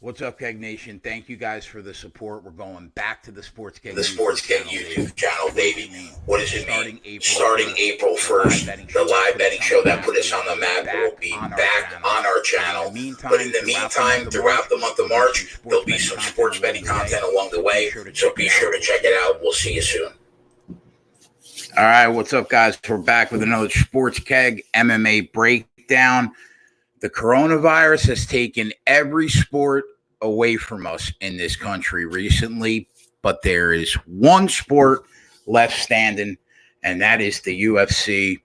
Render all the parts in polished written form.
What's up, Keg Nation? Thank you guys for the support. We're going back to the Sports Keg The Sports Keg YouTube channel, What does it baby. mean? What does it mean? Starting April Starting 1st, April the live 1st, betting the show that live put us betting on the show that map put us will on the be map will back be on our back channel. on our But in the channel. But in meantime, the throughout the month meantime, of throughout March, the month of there'll be some March, sports there'll be betting some content sports betting along the way. content along the Be way. sure to So check be it sure out. to We'll check see it you out. soon. We'll see you soon. All right, what's up, guys? We're back with another Sports Keg MMA breakdown. The coronavirus has taken every sport away from us in this country recently, but there is one sport left standing, and that is the UFC.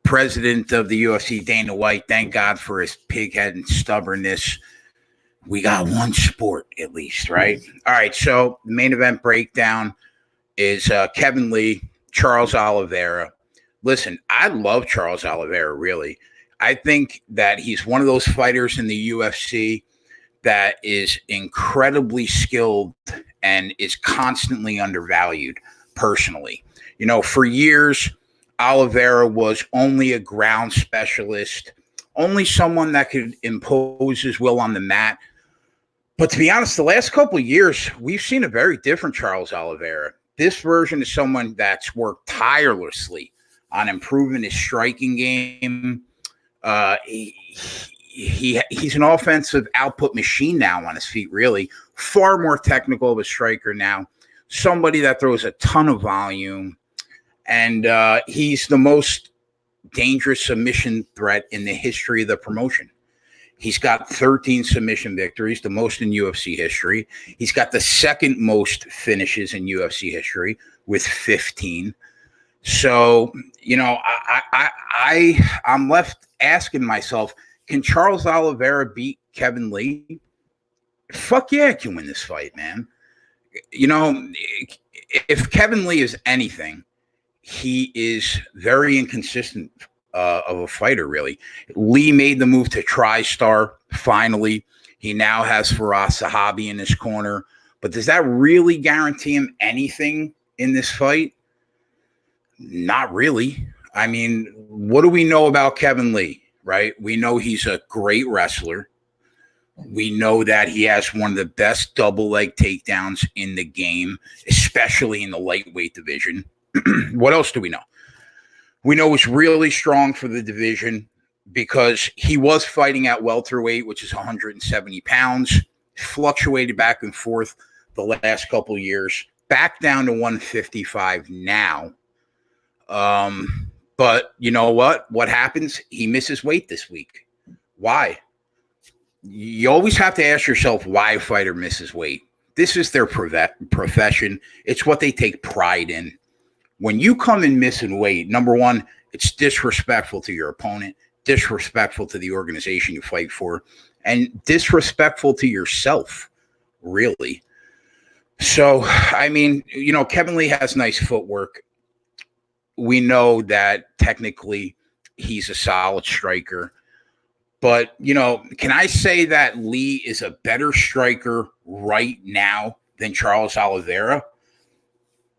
President of the UFC, Dana White, thank God for his pighead and stubbornness. We got one sport at least, right? All right, so the main event breakdown is Kevin Lee, Charles Oliveira. Listen, I love Charles Oliveira, really. I think that he's one of those fighters in the UFC that is incredibly skilled and is constantly undervalued personally. You know, for years, Oliveira was only a ground specialist, only someone that could impose his will on the mat. But to be honest, the last couple of years, we've seen a very different Charles Oliveira. This version is someone that's worked tirelessly on improving his striking game. He's an offensive output machine now on his feet, really. Far more technical of a striker now. Somebody that throws a ton of volume. And he's the most dangerous submission threat in the history of the promotion. He's got 13 submission victories, the most in UFC history. He's got the second most finishes in UFC history with 15. So, you know, I'm left asking myself, can Charles Oliveira beat Kevin Lee? Fuck yeah, I can win this fight, man. You know, if Kevin Lee is anything, he is very inconsistent of a fighter, really. Lee made the move to TriStar finally. He now has Faraz Sahabi in his corner. But does that really guarantee him anything in this fight? Not really. I mean, what do we know about Kevin Lee, right? We know he's a great wrestler. We know that he has one of the best double leg takedowns in the game, especially in the lightweight division. What else do we know? We know he's really strong for the division because he was fighting at welterweight, which is 170 pounds, fluctuated back and forth the last couple of years, back down to 155 now. But you know what? What happens? He misses weight this week. Why? You always have to ask yourself why a fighter misses weight. This is their profession. It's what they take pride in. When you come in missing weight, number one, it's disrespectful to your opponent, disrespectful to the organization you fight for, and disrespectful to yourself, really. So, I mean, you know, Kevin Lee has nice footwork. We know that technically he's a solid striker. But, you know, can I say that Lee is a better striker right now than Charles Oliveira?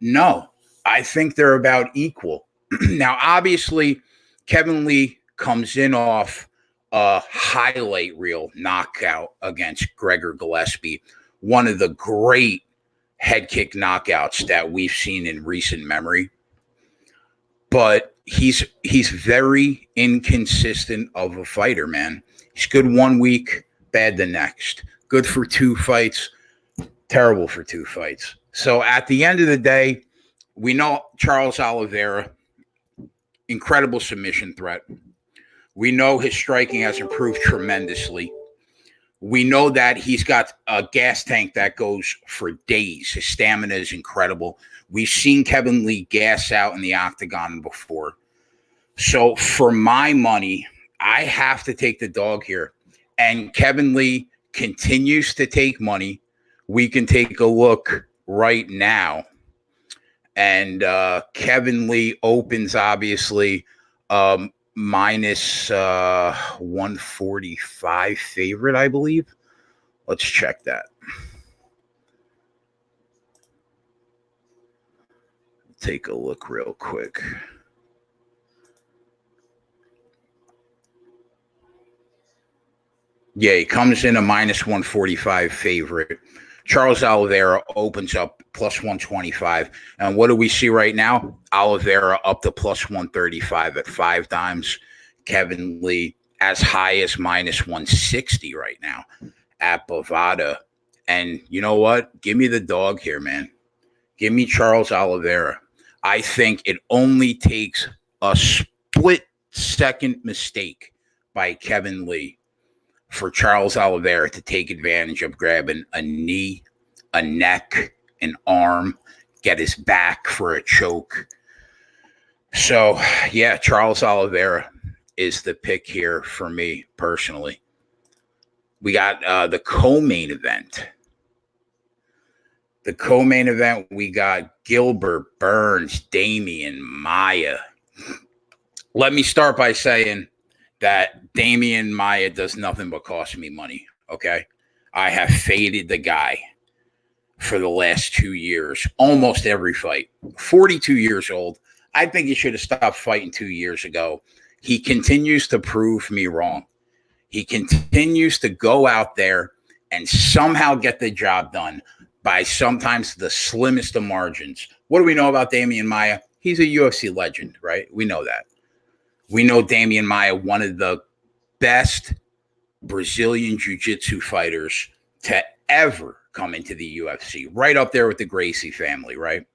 No, I think they're about equal. Now, obviously, Kevin Lee comes in off a highlight reel knockout against Gregor Gillespie, one of the great head kick knockouts that we've seen in recent memory. But he's very inconsistent of a fighter, man. He's good one week, bad the next. Good for two fights, terrible for two fights. So at the end of the day, we know Charles Oliveira, incredible submission threat. We know his striking has improved tremendously. We know that he's got a gas tank that goes for days. His stamina is incredible. We've seen Kevin Lee gas out in the octagon before. So for my money, I have to take the dog here. And Kevin Lee continues to take money. We can take a look right now. And Kevin Lee opens, obviously, minus 145 favorite, I believe. Let's check that. Take a look real quick. Yeah, he comes in a minus 145 favorite. Charles Oliveira opens up plus 125. And what do we see right now? Oliveira up to plus 135 at 5 times. Kevin Lee as high as minus 160 right now at Bovada. And you know what? Give me the dog here, man. Give me Charles Oliveira. I think it only takes a split second mistake by Kevin Lee for Charles Oliveira to take advantage of grabbing a knee, a neck, an arm, get his back for a choke. So, yeah, Charles Oliveira is the pick here for me personally. We got the co-main event. The co-main event, we got Gilbert Burns, Demian Maia. Let me start by saying that Demian Maia does nothing but cost me money, okay? I have faded the guy for the last 2 years, almost every fight. 42 years old. I think he should have stopped fighting 2 years ago. He continues to prove me wrong. He continues to go out there and somehow get the job done by sometimes the slimmest of margins. What do we know about Demian Maia? He's a UFC legend, right? We know that. We know Demian Maia, one of the best Brazilian jiu-jitsu fighters to ever come into the UFC, right up there with the Gracie family, right?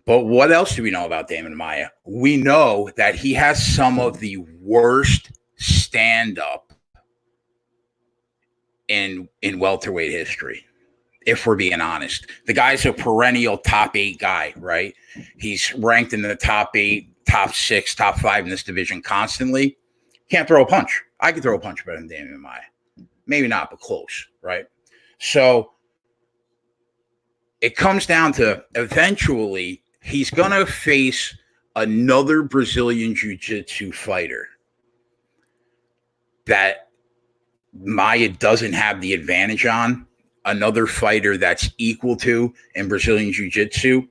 But what else do we know about Demian Maia? We know that he has some of the worst stand-up in welterweight history, if we're being honest. The guy's a perennial top 8 guy, right? He's ranked in the top 8, top 6, top 5 in this division constantly. Can't throw a punch. I can throw a punch better than Demian Maia. Maybe not, but close, right? So it comes down to eventually he's going to face another Brazilian jiu-jitsu fighter that Maia doesn't have the advantage on, another fighter that's equal to in Brazilian jiu-jitsu.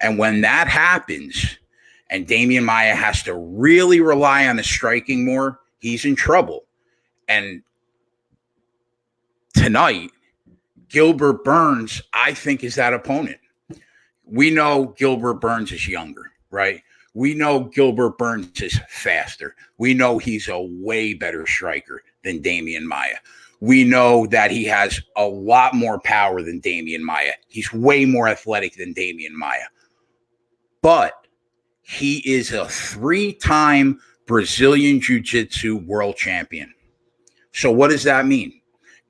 And when that happens and Demian Maia has to really rely on his striking more, he's in trouble. And tonight, Gilbert Burns, I think, is that opponent. We know Gilbert Burns is younger, right? We know Gilbert Burns is faster. We know he's a way better striker than Demian Maia. We know that he has a lot more power than Demian Maia. He's way more athletic than Demian Maia. But he is a 3-time Brazilian Jiu-Jitsu world champion. So what does that mean?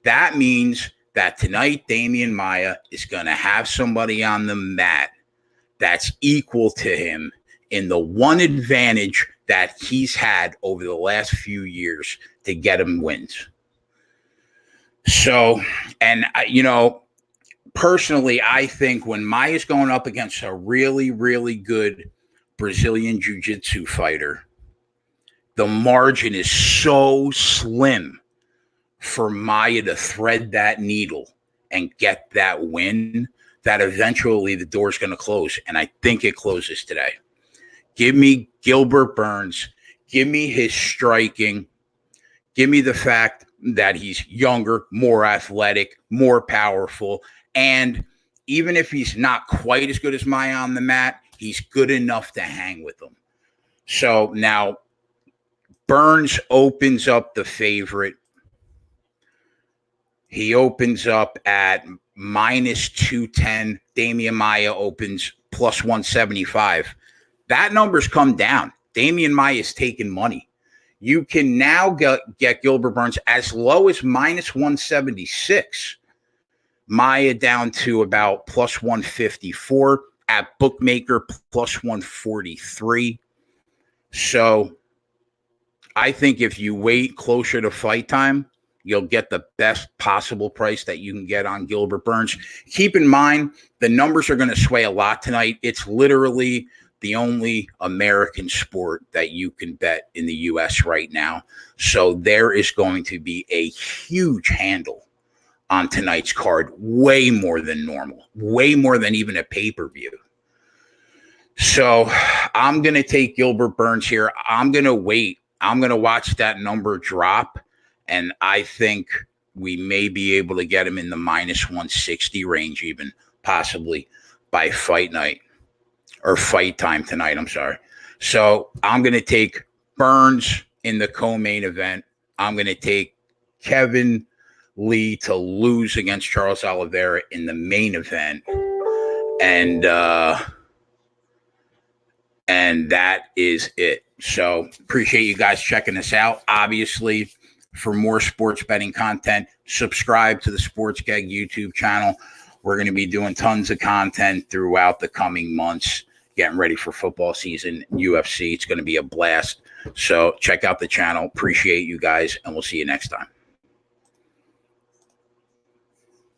That means that tonight Demian Maia is going to have somebody on the mat that's equal to him in the one advantage that he's had over the last few years to get him wins. So, and personally, I think when Maia's going up against a really, really good Brazilian jiu-jitsu fighter, the margin is so slim for Maia to thread that needle and get that win that eventually the door's going to close. And I think it closes today. Give me Gilbert Burns. Give me his striking. Give me the fact that he's younger, more athletic, more powerful. And even if he's not quite as good as Maia on the mat, he's good enough to hang with him. So now Burns opens up the favorite. He opens up at minus 210. Demian Maia opens plus 175. That number's come down. Demian Maia is taking money. You can now get Gilbert Burns as low as minus 176. Maia down to about plus 154. At Bookmaker, plus 143. So I think if you wait closer to fight time, you'll get the best possible price that you can get on Gilbert Burns. Keep in mind, the numbers are going to sway a lot tonight. It's literally the only American sport that you can bet in the U.S. right now. So there is going to be a huge handle on tonight's card, way more than normal, way more than even a pay-per-view. So I'm going to take Gilbert Burns here. I'm going to wait. I'm going to watch that number drop. And I think we may be able to get him in the minus 160 range, even possibly by fight night or fight time tonight. I'm sorry. So I'm going to take Burns in the co-main event. I'm going to take Kevin Lee to lose against Charles Oliveira in the main event. And that is it. So appreciate you guys checking us out. Obviously, for more sports betting content, subscribe to the Sports Gag YouTube channel. We're going to be doing tons of content throughout the coming months, getting ready for football season, UFC. It's going to be a blast. So check out the channel. Appreciate you guys, and we'll see you next time.